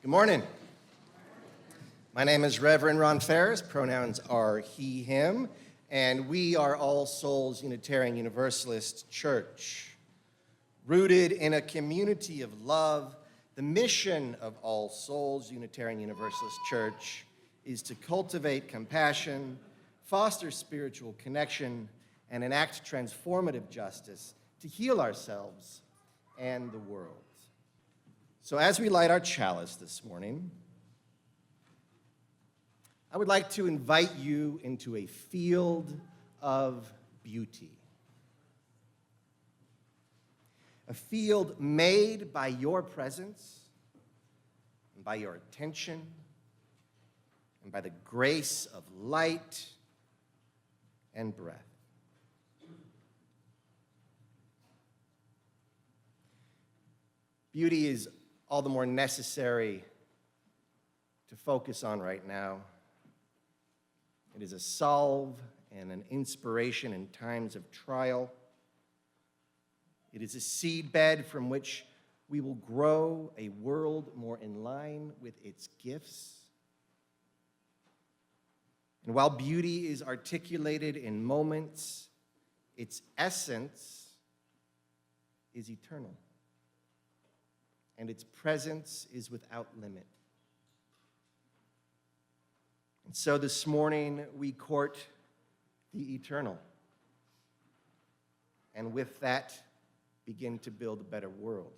Good morning. My name is Rev Ron. Pronouns are he, him, and we are All Souls Unitarian Universalist Church. Rooted in a community of love, the mission of All Souls Unitarian Universalist Church is to cultivate compassion, foster spiritual connection, and enact transformative justice to heal ourselves and the world. So as we light our chalice this morning, I would like to invite you into a field of beauty. A field made by your presence, and by your attention, and by the grace of light and breath. Beauty is all the more necessary to focus on right now. It is a salve and an inspiration in times of trial. It is a seedbed from which we will grow a world more in line with its gifts. And while beauty is articulated in moments, its essence is eternal, and its presence is without limit. And so this morning we court the eternal, and with that begin to build a better world.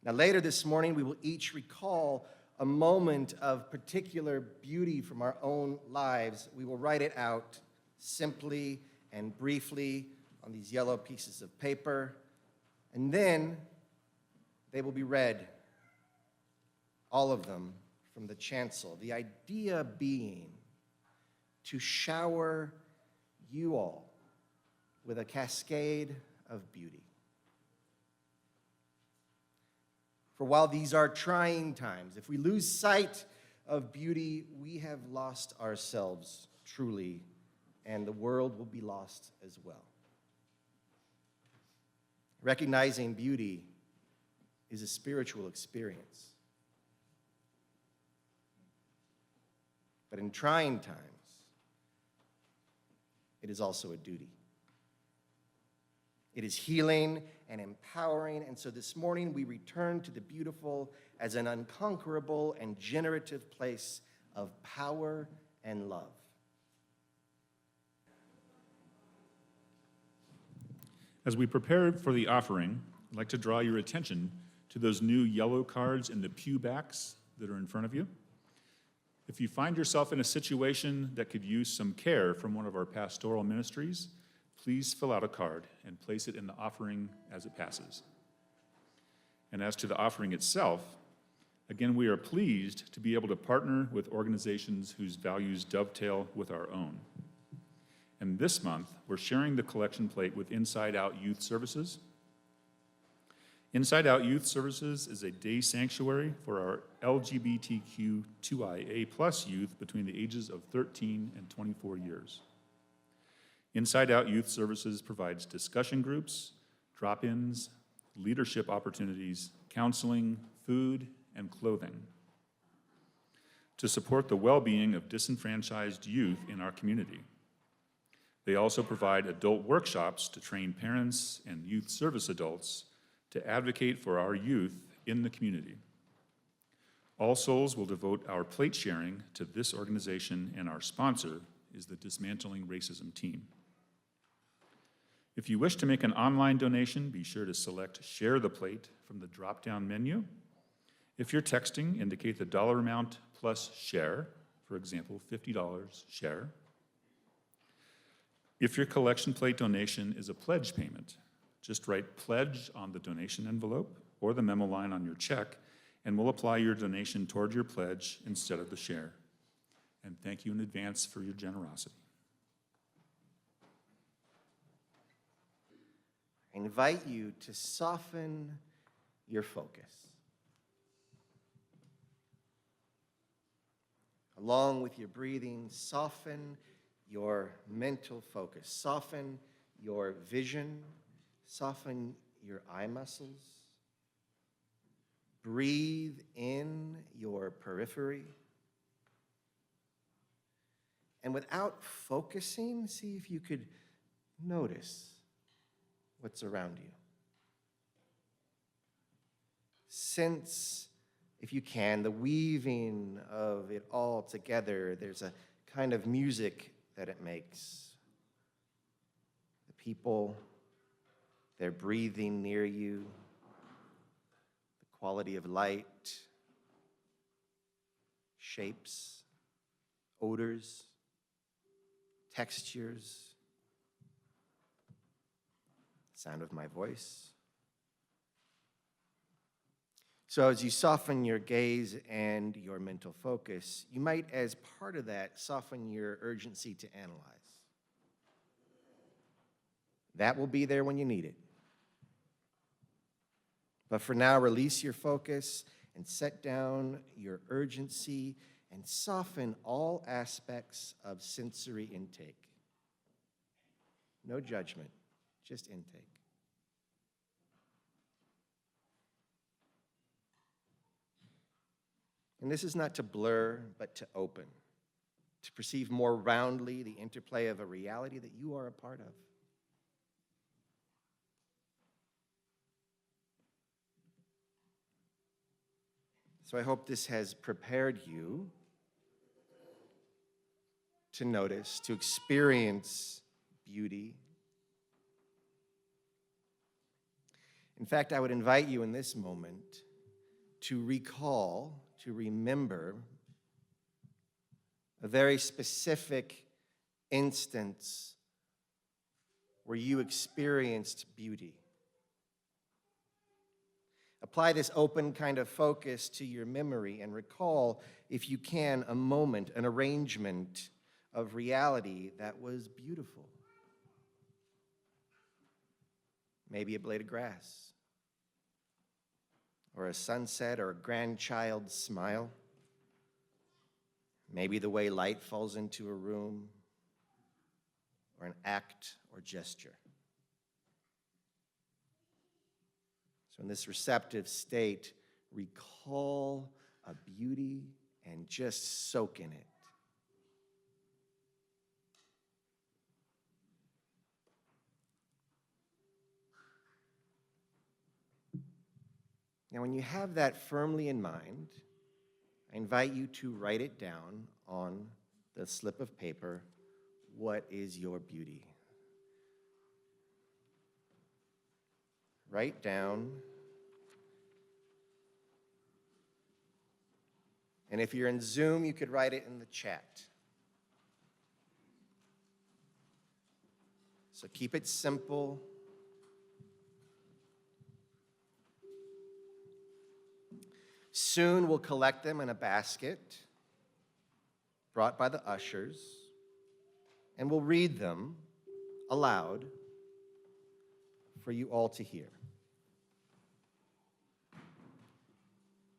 Now later this morning we will each recall a moment of particular beauty from our own lives. We will write it out simply and briefly on these yellow pieces of paper, and then they will be read, all of them, from the chancel. The idea being to shower you all with a cascade of beauty. For while these are trying times, if we lose sight of beauty, we have lost ourselves truly, and the world will be lost as well. Recognizing beauty is a spiritual experience. But in trying times, it is also a duty. It is healing and empowering, and so this morning we return to the beautiful as an unconquerable and generative place of power and love. As we prepare for the offering, I'd like to draw your attention to those new yellow cards in the pew backs that are in front of you. If you find yourself in a situation that could use some care from one of our pastoral ministries, please fill out a card and place it in the offering as it passes. And as to the offering itself, again, we are pleased to be able to partner with organizations whose values dovetail with our own. And this month, we're sharing the collection plate with Inside Out Youth Services. Inside Out Youth Services is a day sanctuary for our LGBTQ2IA+ youth between the ages of 13 and 24 years. Inside Out Youth Services provides discussion groups, drop-ins, leadership opportunities, counseling, food, and clothing to support the well-being of disenfranchised youth in our community. They also provide adult workshops to train parents and youth service adults to advocate for our youth in the community. All Souls will devote our plate sharing to this organization, and our sponsor is the Dismantling Racism team. If you wish to make an online donation, be sure to select Share the Plate from the drop-down menu. If you're texting, indicate the dollar amount plus share, for example, $50 share. If your collection plate donation is a pledge payment, just write pledge on the donation envelope or the memo line on your check, and we'll apply your donation toward your pledge instead of the share. And thank you in advance for your generosity. I invite you to soften your focus. Along with your breathing, soften your mental focus. Soften your vision. Soften your eye muscles. breathe in your periphery. And without focusing, see if you could notice what's around you. Sense, if you can, the weaving of it all together. There's a kind of music that it makes. The people, they're breathing near you. The quality of light, shapes, odors, textures, sound of my voice. So as you soften your gaze and your mental focus, you might, as part of that, soften your urgency to analyze. That will be there when you need it. But for now, release your focus and set down your urgency and soften all aspects of sensory intake. No judgment, just intake. And this is not to blur, but to open, to perceive more roundly the interplay of a reality that you are a part of. So I hope this has prepared you to notice, to experience beauty. In fact, I would invite you in this moment to recall, to remember a very specific instance where you experienced beauty. Apply this open kind of focus to your memory and recall, if you can, a moment, an arrangement of reality that was beautiful. Maybe a blade of grass, or a sunset, or a grandchild's smile. Maybe the way light falls into a room, or an act or gesture. So in this receptive state, recall a beauty and just soak in it. Now, when you have that firmly in mind, I invite you to write it down on the slip of paper. What is your beauty? Write down. And if you're in Zoom, you could write it in the chat. So keep it simple. Soon we'll collect them in a basket brought by the ushers, and we'll read them aloud for you all to hear.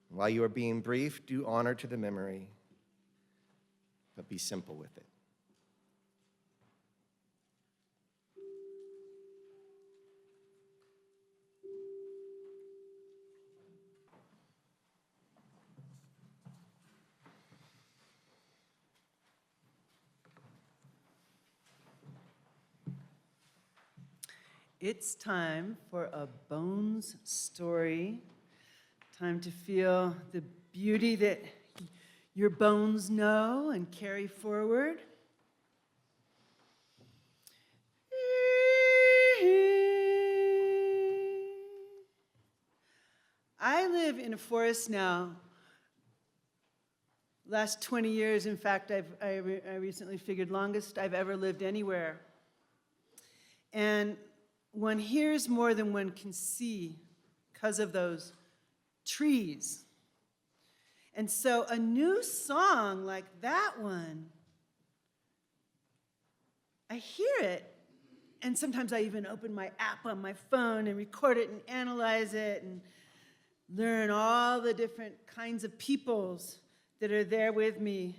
While you are being brief, do honor to the memory, but be simple with it. It's time for a Bones story. Time to feel the beauty that your bones know and carry forward. I live in a forest now. Last 20 years, in fact, I recently figured longest I've ever lived anywhere. And one hears more than one can see because of those trees. And so a new song like that one, I hear it, and sometimes I even open my app on my phone and record it and analyze it and learn all the different kinds of peoples that are there with me.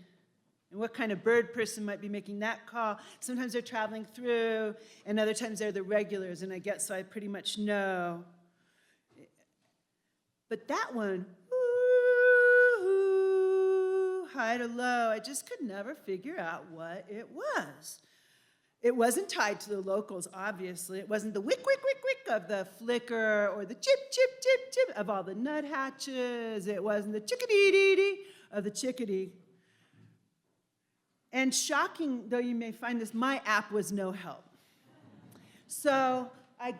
And what kind of bird person might be making that call. Sometimes they're traveling through, and other times they're the regulars, and I pretty much know. But that one, high to low, I just could never figure out what it was. It wasn't tied to the locals, obviously. It wasn't the wick, wick, wick, wick of the flicker or the chip, chip, chip, chip of all the nuthatches. It wasn't the chickadee-dee-dee of the chickadee. And shocking though you may find this, my app was no help. So I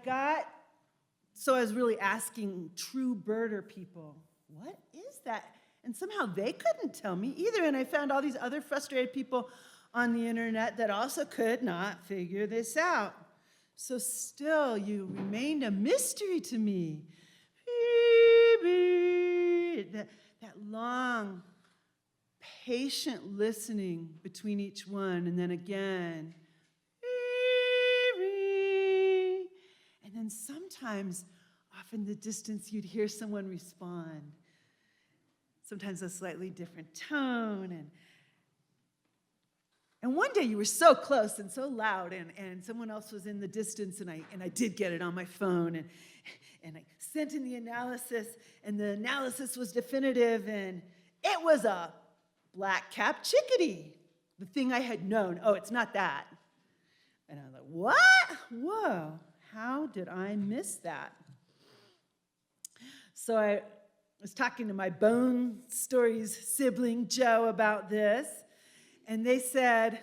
was really asking true birder people, what is that? And somehow they couldn't tell me either. And I found all these other frustrated people on the internet that also could not figure this out. So still, you remained a mystery to me. That long, patient listening between each one, and then again. And then sometimes, off in the distance, you'd hear someone respond. Sometimes a slightly different tone, and one day you were so close and so loud, and someone else was in the distance, and I did get it on my phone, and I sent in the analysis, and the analysis was definitive, and it was a black-capped chickadee, the thing I had known. Oh, it's not that. And I was like, what? Whoa, how did I miss that? So I was talking to my Bone Stories sibling, Joe, about this. And they said,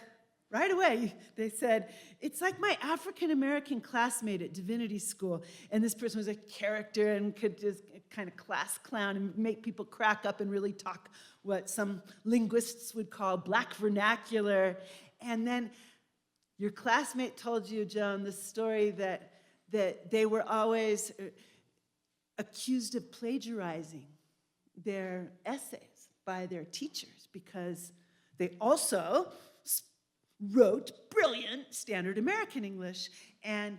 right away, they said, it's like my African-American classmate at divinity school. And this person was a character and could just kind of class clown and make people crack up and really talk what some linguists would call black vernacular. And then your classmate told you, Joan, the story that they were always accused of plagiarizing their essays by their teachers because they also wrote brilliant standard American English and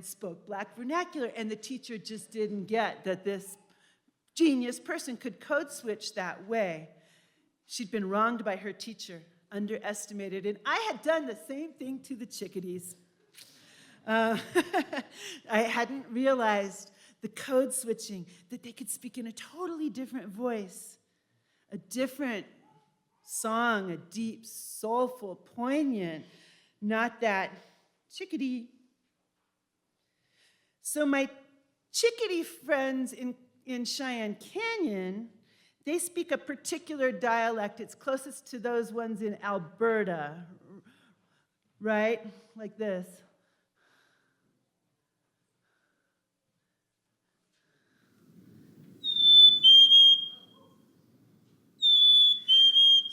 spoke black vernacular, and the teacher just didn't get that this genius person could code switch that way. She'd been wronged by her teacher, underestimated, and I had done the same thing to the chickadees. I hadn't realized the code switching, that they could speak in a totally different voice, a different song, a deep, soulful, poignant, not that chickadee. So my chickadee friends in Cheyenne Canyon, they speak a particular dialect. It's closest to those ones in Alberta, right? Like this.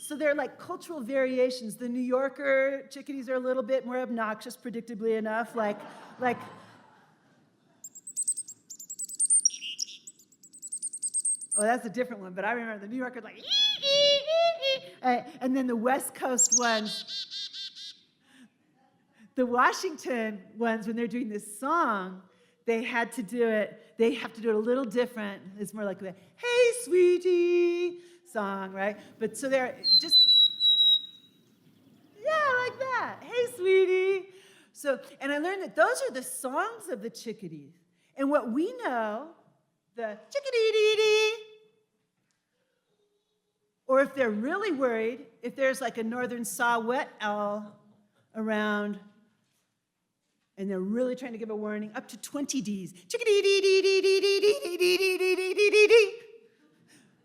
So they're like cultural variations. The New Yorker chickadees are a little bit more obnoxious, predictably enough, like oh, that's a different one, but I remember the New Yorker's like, and then the West Coast ones, the Washington ones, when they're doing this song, they have to do it a little different. It's more like the, hey, sweetie, song, right? But so they're just, yeah, like that. Hey, sweetie. So, and I learned that those are the songs of the chickadees. And what we know, the chickadee-dee-dee, or if they're really worried, if there's like a northern saw-whet owl around, and they're really trying to give a warning, up to 20 Ds. Chickadee-dee-dee-dee-dee-dee-dee-dee-dee-dee-dee.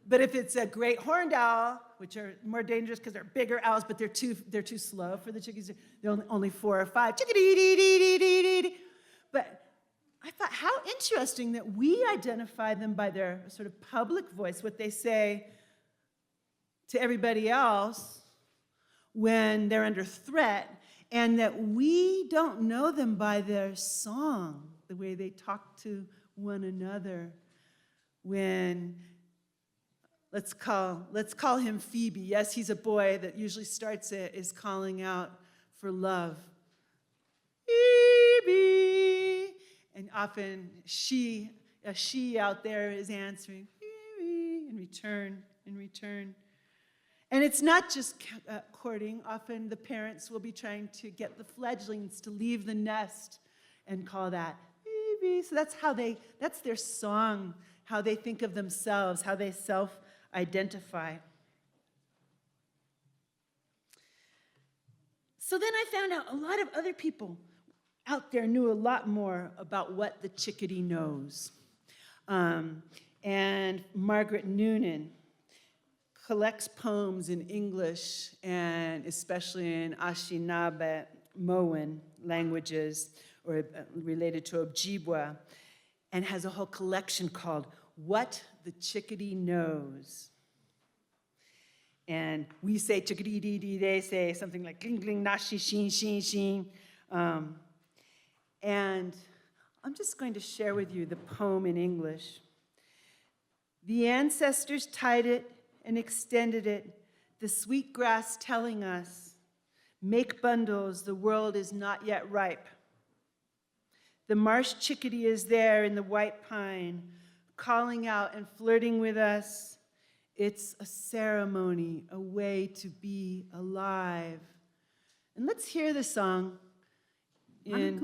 But if it's a great horned owl, which are more dangerous because they're bigger owls, but they're too slow for the chickadees, they're only 4 or 5. Chickadee-dee-dee-dee-dee-dee. But I thought, how interesting that we identify them by their sort of public voice, what they say to everybody else when they're under threat, and that we don't know them by their song, the way they talk to one another when, let's call him Phoebe. Yes, he's a boy that usually starts it, is calling out for love. Phoebe! And often a she out there is answering, Phoebe, in return. And it's not just courting. Often the parents will be trying to get the fledglings to leave the nest and call that Phoebe. So that's their song, how they think of themselves, how they self-identify. So then I found out a lot of other people out there knew a lot more about what the chickadee knows. And Margaret Noonan collects poems in English and especially in Anishinaabe-Moan languages or related to Ojibwa, and has a whole collection called What the Chickadee Knows. And we say chickadee dee dee, they say something like gling gling nashi sheen sheen sheen. And I'm just going to share with you the poem in English. The ancestors tied it and extended it, the sweet grass telling us, make bundles, the world is not yet ripe. The marsh chickadee is there in the white pine, calling out and flirting with us. It's a ceremony, a way to be alive. And let's hear the song in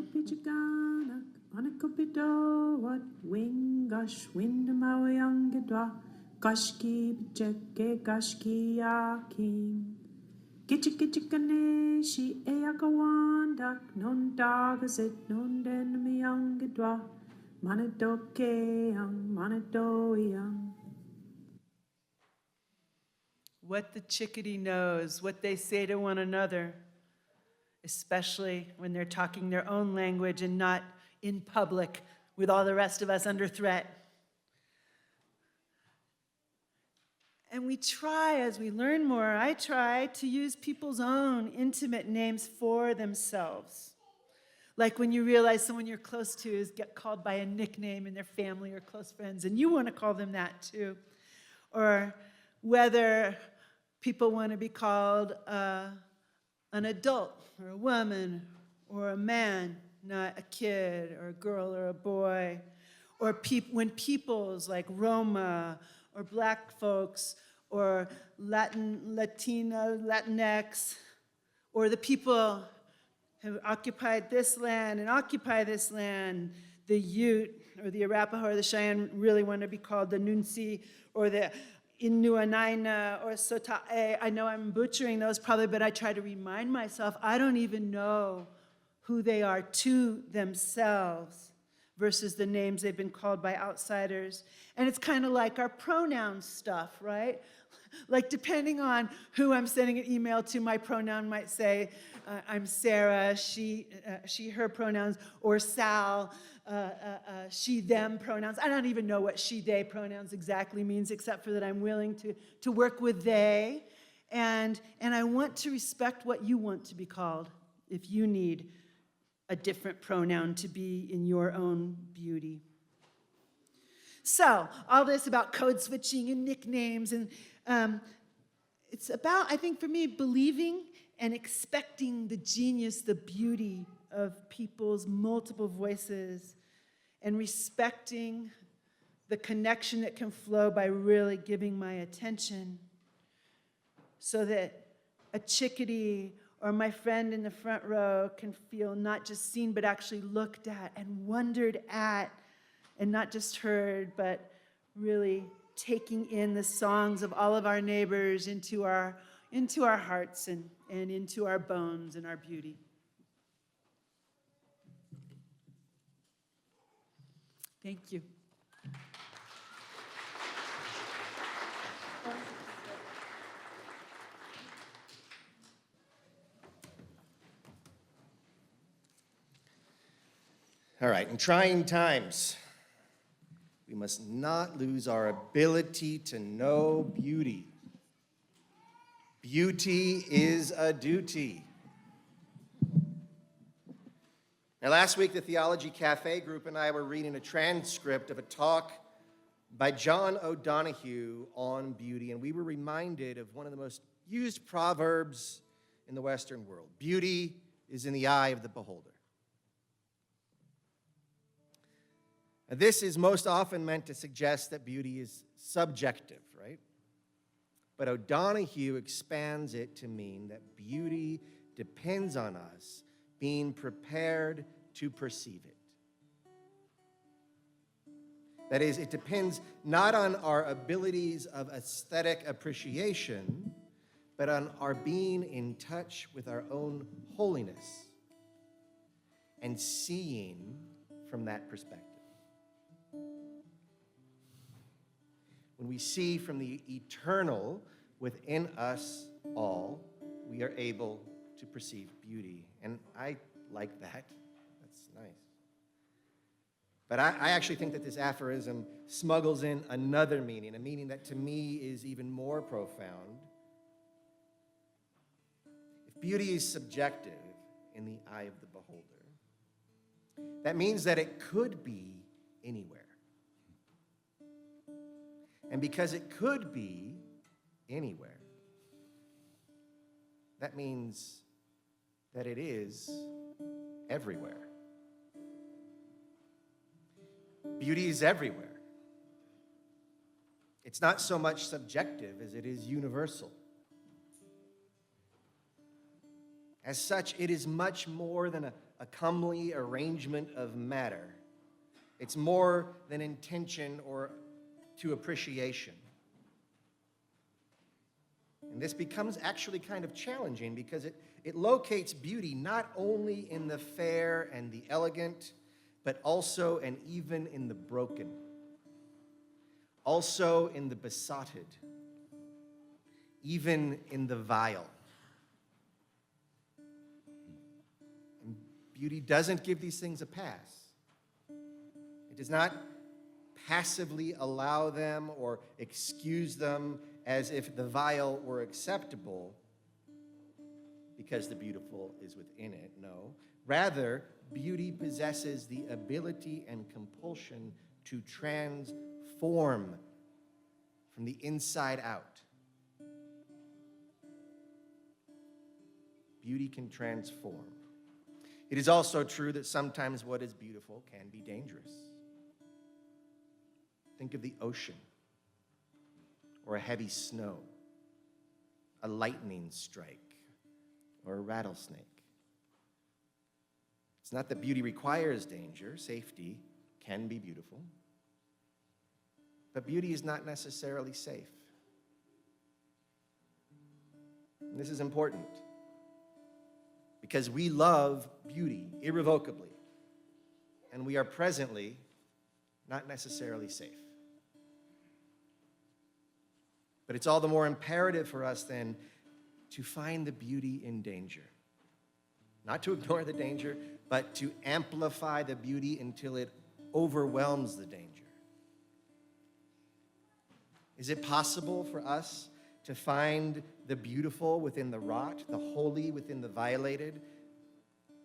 Gashki Cheke Gashki Yaking Gichikaneshi Eakawandak non dagazit non denmiangedwa Manadoke yang Manadoyang. What the chickadee knows, what they say to one another, especially when they're talking their own language and not in public with all the rest of us under threat. And we try, as we learn more, I try to use people's own intimate names for themselves. Like when you realize someone you're close to is get called by a nickname in their family or close friends, and you want to call them that too. Or whether people want to be called an adult or a woman or a man, not a kid or a girl or a boy. Or when peoples like Roma or black folks or Latina, Latinx, or the people who occupied this land and occupy this land, the Ute or the Arapaho or the Cheyenne really want to be called the Nunsi or the Inuanaina or Sotae. I know I'm butchering those probably, but I try to remind myself I don't even know who they are to themselves versus the names they've been called by outsiders. And it's kind of like our pronoun stuff, right? Like depending on who I'm sending an email to, my pronoun might say, I'm Sarah, she, her pronouns, or Sal, she, them pronouns. I don't even know what she, they pronouns exactly means, except for that I'm willing to work with they. And I want to respect what you want to be called if you need a different pronoun to be in your own beauty. So, all this about code switching and nicknames, and it's about, I think for me, believing and expecting the genius, the beauty of people's multiple voices, and respecting the connection that can flow by really giving my attention so that a chickadee or my friend in the front row can feel not just seen, but actually looked at and wondered at, and not just heard, but really taking in the songs of all of our neighbors into our hearts and into our bones and our beauty. Thank you. All right, in trying times, we must not lose our ability to know beauty. Beauty is a duty. Now, last week, the Theology Cafe group and I were reading a transcript of a talk by John O'Donohue on beauty, and we were reminded of one of the most used proverbs in the Western world. Beauty is in the eye of the beholder. Now, this is most often meant to suggest that beauty is subjective, right? But O'Donohue expands it to mean that beauty depends on us being prepared to perceive it. That is, it depends not on our abilities of aesthetic appreciation, but on our being in touch with our own holiness and seeing from that perspective. When we see from the eternal within us all, we are able to perceive beauty. And I like that. That's nice. But I actually think that this aphorism smuggles in another meaning, a meaning that to me is even more profound. If beauty is subjective in the eye of the beholder, that means that it could be anywhere. And because it could be anywhere, that means that it is everywhere. Beauty is everywhere. It's not so much subjective as it is universal. As such, it is much more than a comely arrangement of matter. It's more than intention or to appreciation. And this becomes actually kind of challenging because it locates beauty not only in the fair and the elegant, but also and even in the broken, also in the besotted, even in the vile. And beauty doesn't give these things a pass. It does not passively allow them or excuse them as if the vile were acceptable because the beautiful is within it. No. Rather, beauty possesses the ability and compulsion to transform from the inside out. Beauty can transform. It is also true that sometimes what is beautiful can be dangerous. Think of the ocean, or a heavy snow, a lightning strike, or a rattlesnake. It's not that beauty requires danger. Safety can be beautiful. But beauty is not necessarily safe. And this is important because we love beauty irrevocably, and we are presently not necessarily safe. But it's all the more imperative for us then to find the beauty in danger. Not to ignore the danger, but to amplify the beauty until it overwhelms the danger. Is it possible for us to find the beautiful within the rot, the holy within the violated,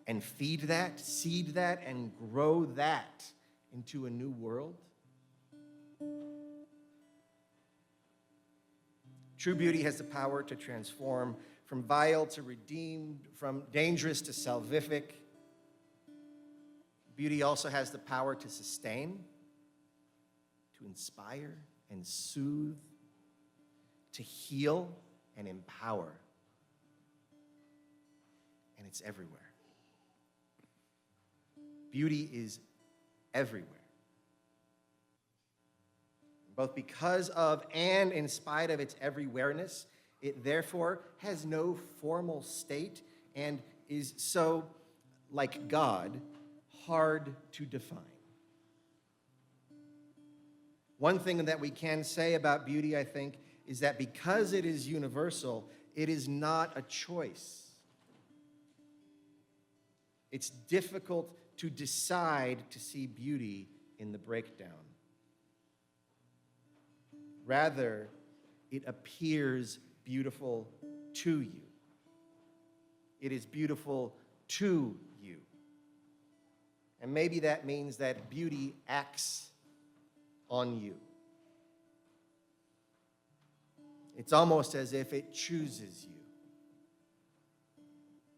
and feed that, seed that, and grow that into a new world? True beauty has the power to transform from vile to redeemed, from dangerous to salvific. Beauty also has the power to sustain, to inspire and soothe, to heal and empower. And it's everywhere. Beauty is everywhere. Both because of and in spite of its everywhereness, it therefore has no formal state and is so, like God, hard to define. One thing that we can say about beauty, I think, is that because it is universal, it is not a choice. It's difficult to decide to see beauty in the breakdown. Rather, it appears beautiful to you. It is beautiful to you. And maybe that means that beauty acts on you. It's almost as if it chooses you.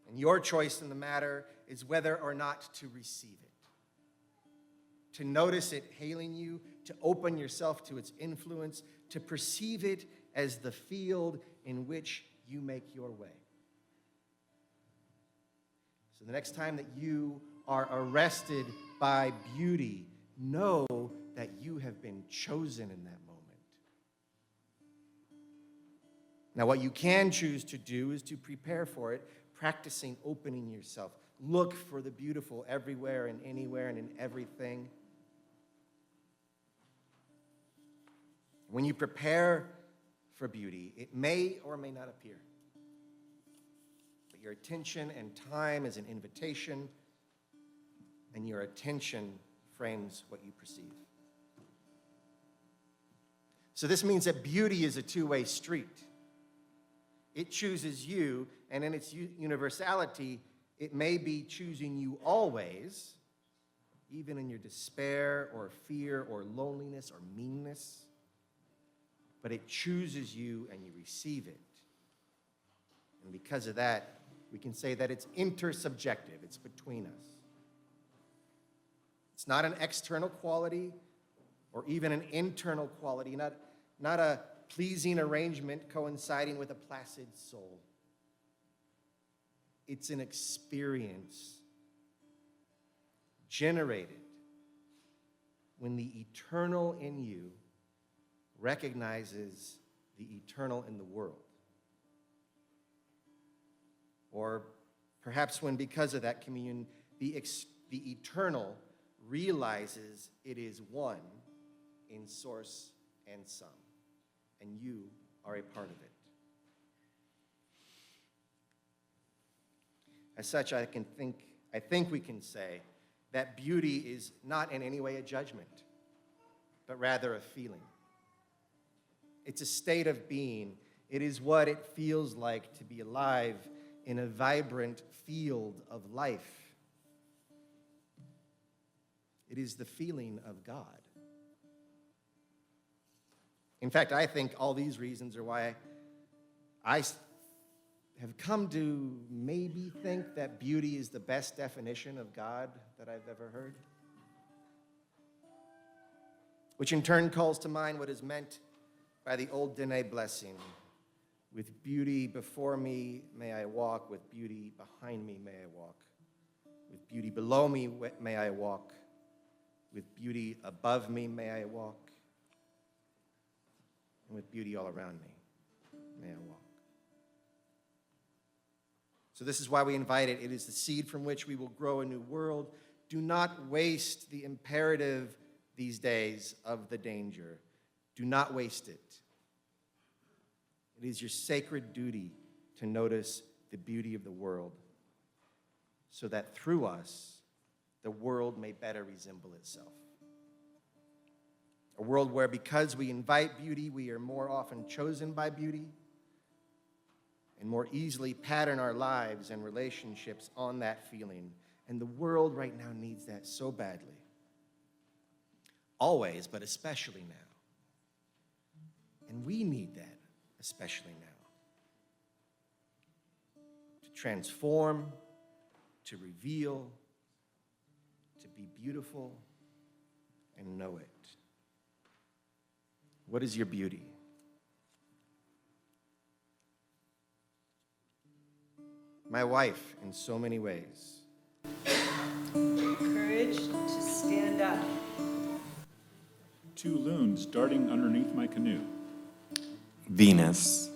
And your choice in the matter is whether or not to receive it, to notice it hailing you, to open yourself to its influence, to perceive it as the field in which you make your way. So the next time that you are arrested by beauty, know that you have been chosen in that moment. Now, what you can choose to do is to prepare for it, practicing opening yourself. Look for the beautiful everywhere and anywhere and in everything. When you prepare for beauty, it may or may not appear. But your attention and time is an invitation, and your attention frames what you perceive. So this means that beauty is a two-way street. It chooses you, and in its universality, it may be choosing you always, even in your despair or fear or loneliness or meanness. But it chooses you and you receive it. And because of that, we can say that it's intersubjective. It's between us. It's not an external quality or even an internal quality, not a pleasing arrangement coinciding with a placid soul. It's an experience generated when the eternal in you recognizes the eternal in the world. Or perhaps when, because of that communion, the eternal realizes it is one in source and sum, and you are a part of it. As such, I think we can say that beauty is not in any way a judgment, but rather a feeling. It's a state of being. It is what it feels like to be alive in a vibrant field of life. It is the feeling of God. In fact, I think all these reasons are why I have come to maybe think that beauty is the best definition of God that I've ever heard. Which in turn calls to mind what is meant by the old Dene blessing. With beauty before me may I walk, with beauty behind me may I walk. With beauty below me may I walk. With beauty above me may I walk. And with beauty all around me may I walk. So this is why we invite it. It is the seed from which we will grow a new world. Do not waste the imperative these days of the danger. Do not waste it. It is your sacred duty to notice the beauty of the world so that through us, the world may better resemble itself. A world where because we invite beauty, we are more often chosen by beauty and more easily pattern our lives and relationships on that feeling. And the world right now needs that so badly. Always, but especially now. And we need that, especially now. To transform, to reveal, to be beautiful, and know it. What is your beauty? My wife, in so many ways. Courage to stand up. 2 loons darting underneath my canoe. Venus.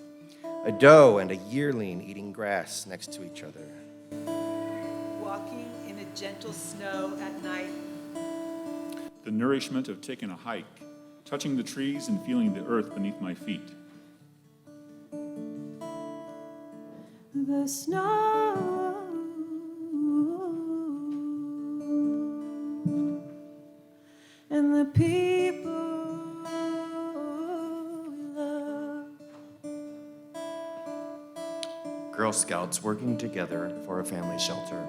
A doe and a yearling eating grass next to each other. Walking in a gentle snow at night. The nourishment of taking a hike, touching the trees and feeling the earth beneath my feet. The snow and the people we love. Girl Scouts working together for a family shelter.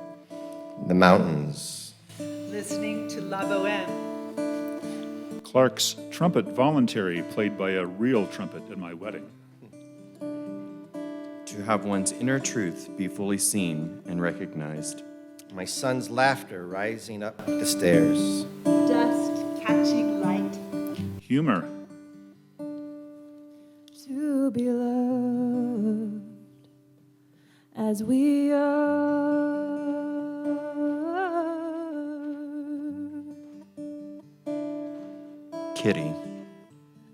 The mountains. Listening to La Boheme. Clark's trumpet voluntary played by a real trumpet at my wedding. To have one's inner truth be fully seen and recognized. My son's laughter rising up the stairs. Dust catching light. Humor. To be loved as we are. Kitty.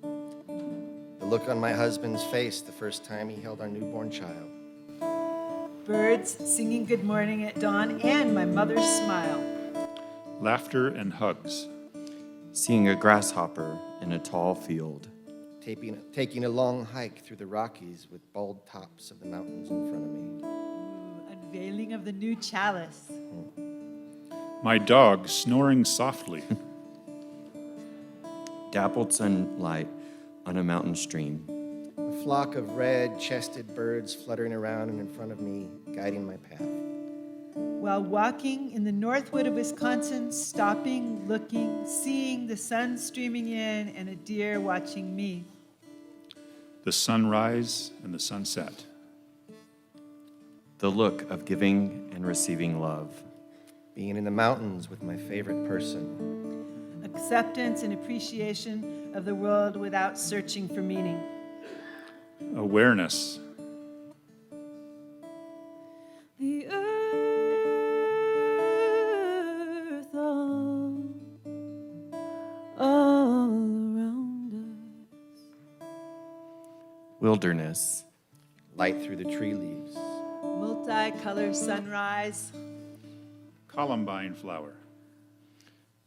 The look on my husband's face the first time he held our newborn child. Birds singing good morning at dawn and my mother's smile. Laughter and hugs. Seeing a grasshopper in a tall field. Taking a long hike through the Rockies with bald tops of the mountains in front of me. Unveiling of the new Chalice. My dog snoring softly. Dappled sunlight on a mountain stream. A flock of red-chested birds fluttering around and in front of me, guiding my path. While walking in the Northwood of Wisconsin, stopping, looking, seeing the sun streaming in and a deer watching me. The sunrise and the sunset. The look of giving and receiving love. Being in the mountains with my favorite person. Acceptance and appreciation of the world without searching for meaning. Awareness. The earth all around us. Wilderness. Light through the tree leaves. Multicolored sunrise. Columbine flower.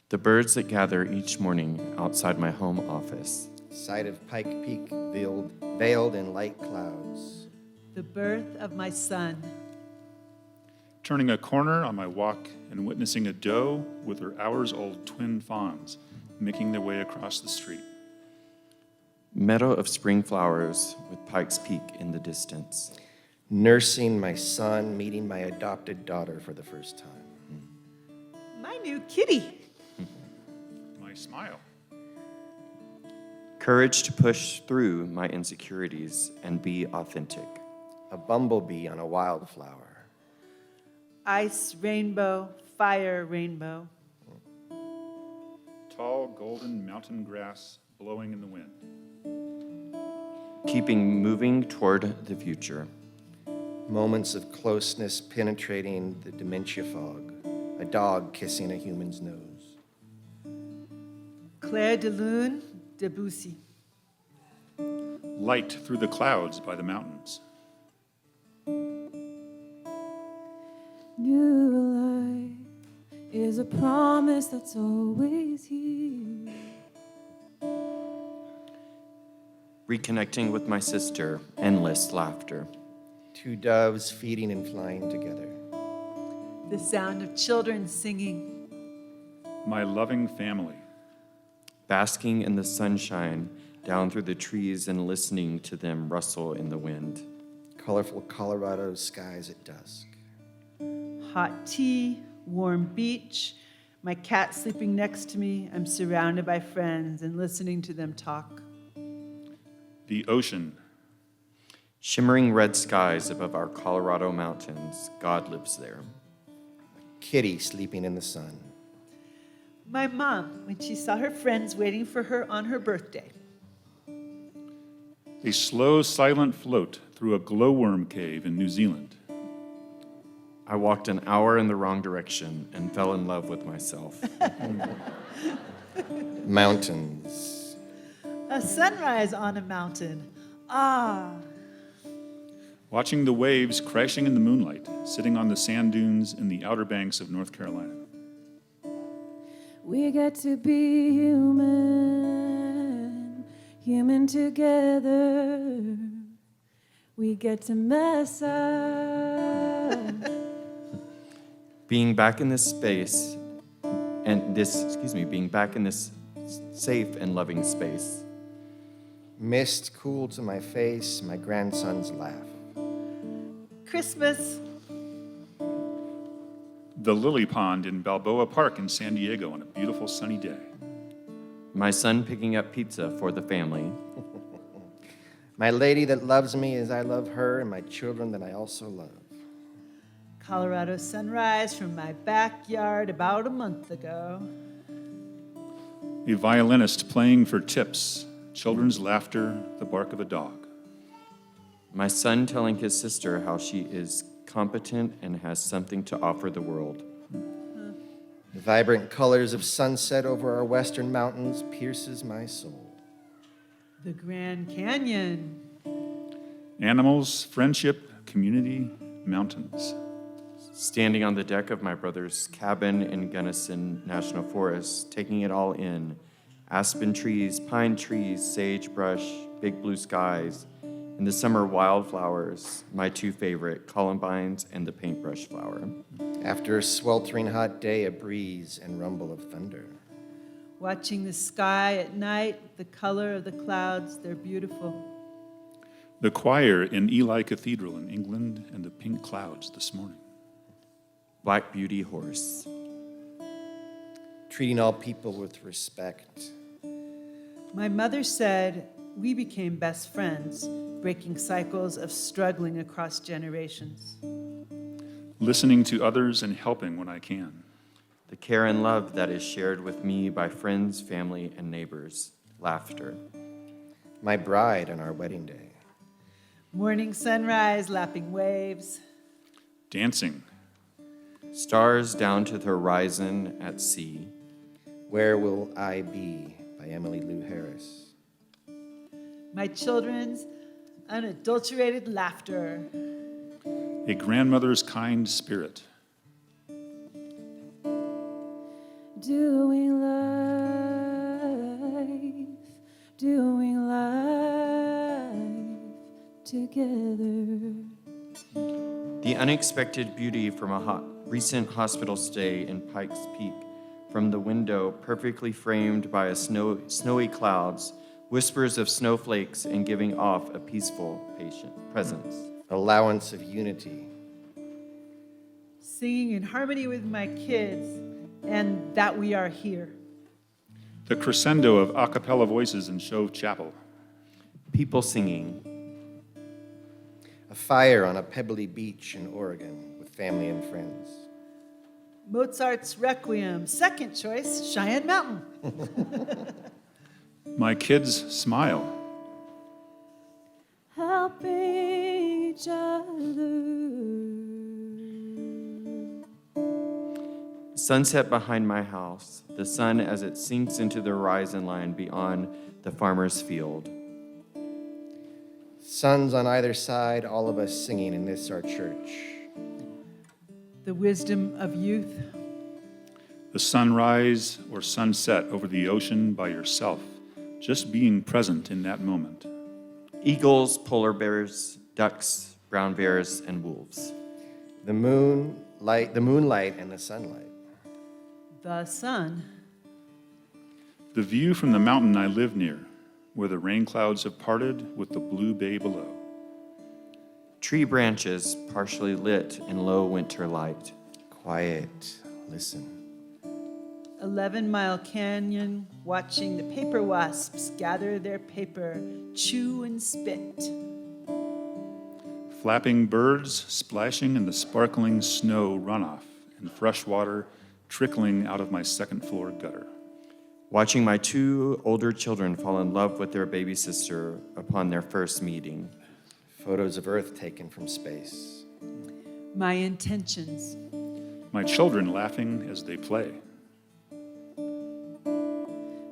The birds that gather each morning outside my home office. Sight of Pike Peak veiled in light clouds. The birth of my son. Turning a corner on my walk and witnessing a doe with her hours-old twin fawns making their way across the street. Meadow of spring flowers with Pikes Peak in the distance. Nursing my son, meeting my adopted daughter for the first time. My new kitty. My smile. Courage to push through my insecurities and be authentic. A bumblebee on a wildflower. Ice rainbow, fire rainbow. Tall golden mountain grass blowing in the wind. Keeping moving toward the future. Moments of closeness penetrating the dementia fog. A dog kissing a human's nose. Claire de Lune, Debussy. Light through the clouds by the mountains. New life is a promise that's always here. Reconnecting with my sister, endless laughter. Two doves feeding and flying together. The sound of children singing. My loving family. Basking in the sunshine down through the trees and listening to them rustle in the wind. Colorful Colorado skies at dusk. Hot tea, warm beach, my cat sleeping next to me. I'm surrounded by friends and listening to them talk. The ocean. Shimmering red skies above our Colorado mountains. God lives there. Kitty sleeping in the sun. My mom, when she saw her friends waiting for her on her birthday. A slow, silent float through a glowworm cave in New Zealand. I walked an hour in the wrong direction and fell in love with myself. Mountains. A sunrise on a mountain. Ah. Watching the waves crashing in the moonlight, sitting on the sand dunes in the Outer Banks of North Carolina. We get to be human, human together. We get to mess up. Being back in this space, being back in this safe and loving space. Mist cooled to my face, my grandson's laugh. Christmas. The lily pond in Balboa Park in San Diego on a beautiful sunny day. My son picking up pizza for the family. My lady that loves me as I love her, and my children that I also love. Colorado sunrise from my backyard about a month ago. A violinist playing for tips, children's laughter, the bark of a dog. My son telling his sister how she is competent and has something to offer the world. The vibrant colors of sunset over our western mountains pierces my soul. The Grand Canyon. Animals, friendship, community, mountains. Standing on the deck of my brother's cabin in Gunnison National Forest, taking it all in. Aspen trees, pine trees, sagebrush, big blue skies, and the summer wildflowers, my two favorite, columbines and the paintbrush flower. After a sweltering hot day, a breeze and rumble of thunder. Watching the sky at night, the color of the clouds, they're beautiful. The choir in Ely Cathedral in England and the pink clouds this morning. Black Beauty horse. Treating all people with respect. My mother said we became best friends, breaking cycles of struggling across generations. Listening to others and helping when I can. The care and love that is shared with me by friends, family, and neighbors. Laughter. My bride on our wedding day. Morning sunrise, lapping waves. Dancing. Stars down to the horizon at sea. Where Will I Be by Emily Lou Harris. My children's unadulterated laughter. A grandmother's kind spirit. Doing life together. The unexpected beauty from a recent hospital stay in Pikes Peak. From the window, perfectly framed by a snowy clouds, whispers of snowflakes and giving off a peaceful, patient presence. Allowance of unity. Singing in harmony with my kids, and that we are here. The crescendo of a cappella voices in Shove Chapel. People singing. A fire on a pebbly beach in Oregon with family and friends. Mozart's Requiem, second choice, Cheyenne Mountain. My kids smile. Helping each other. Sunset behind my house, the sun as it sinks into the horizon line beyond the farmer's field. Sons on either side, all of us singing in this our church. The wisdom of youth. The sunrise or sunset over the ocean by yourself. Just being present in that moment. Eagles, polar bears, ducks, brown bears, and wolves. The moonlight and the sunlight. The sun. The view from the mountain I live near, where the rain clouds have parted with the blue bay below. Tree branches partially lit in low winter light. Quiet, listen. 11-Mile Canyon, watching the paper wasps gather their paper, chew and spit. Flapping birds splashing in the sparkling snow runoff and fresh water trickling out of my second floor gutter. Watching my two older children fall in love with their baby sister upon their first meeting. Photos of Earth taken from space. My intentions. My children laughing as they play.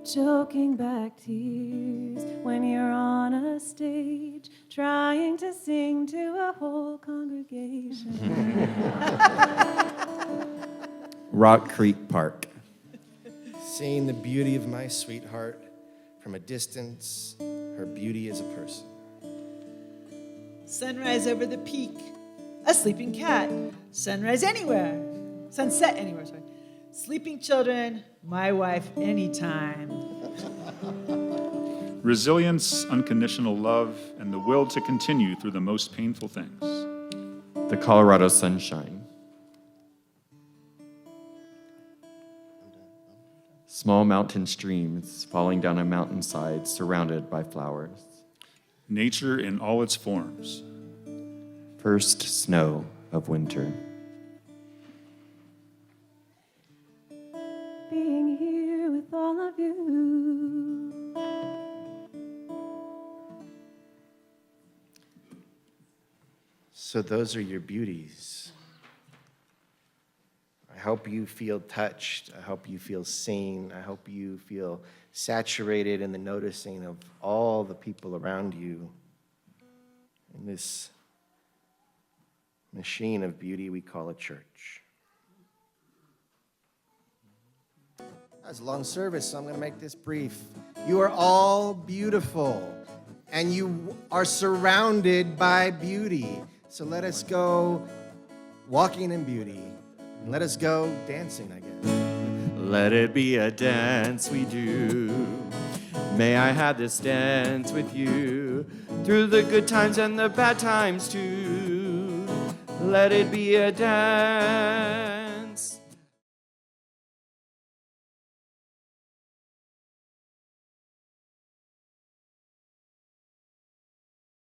Choking back tears when you're on a stage, trying to sing to a whole congregation. Rock Creek Park. Seeing the beauty of my sweetheart from a distance, her beauty as a person. Sunrise over the peak. A sleeping cat. Sunrise anywhere. Sunset anywhere, sorry. Sleeping children. My wife anytime. Resilience, unconditional love, and the will to continue through the most painful things. The Colorado sunshine. Small mountain streams falling down a mountainside surrounded by flowers. Nature in all its forms. First snow of winter. Being here with all of you. So those are your beauties. hope you feel touched. I hope you feel seen. I hope you feel saturated in the noticing of all the people around you in this machine of beauty we call a church. That was a long service, so I'm going to make this brief. You are all beautiful, and you are surrounded by beauty. So let us go walking in beauty, and let us go dancing, I guess. Let it be a dance we do. May I have this dance with you through the good times and the bad times too. Let it be a dance.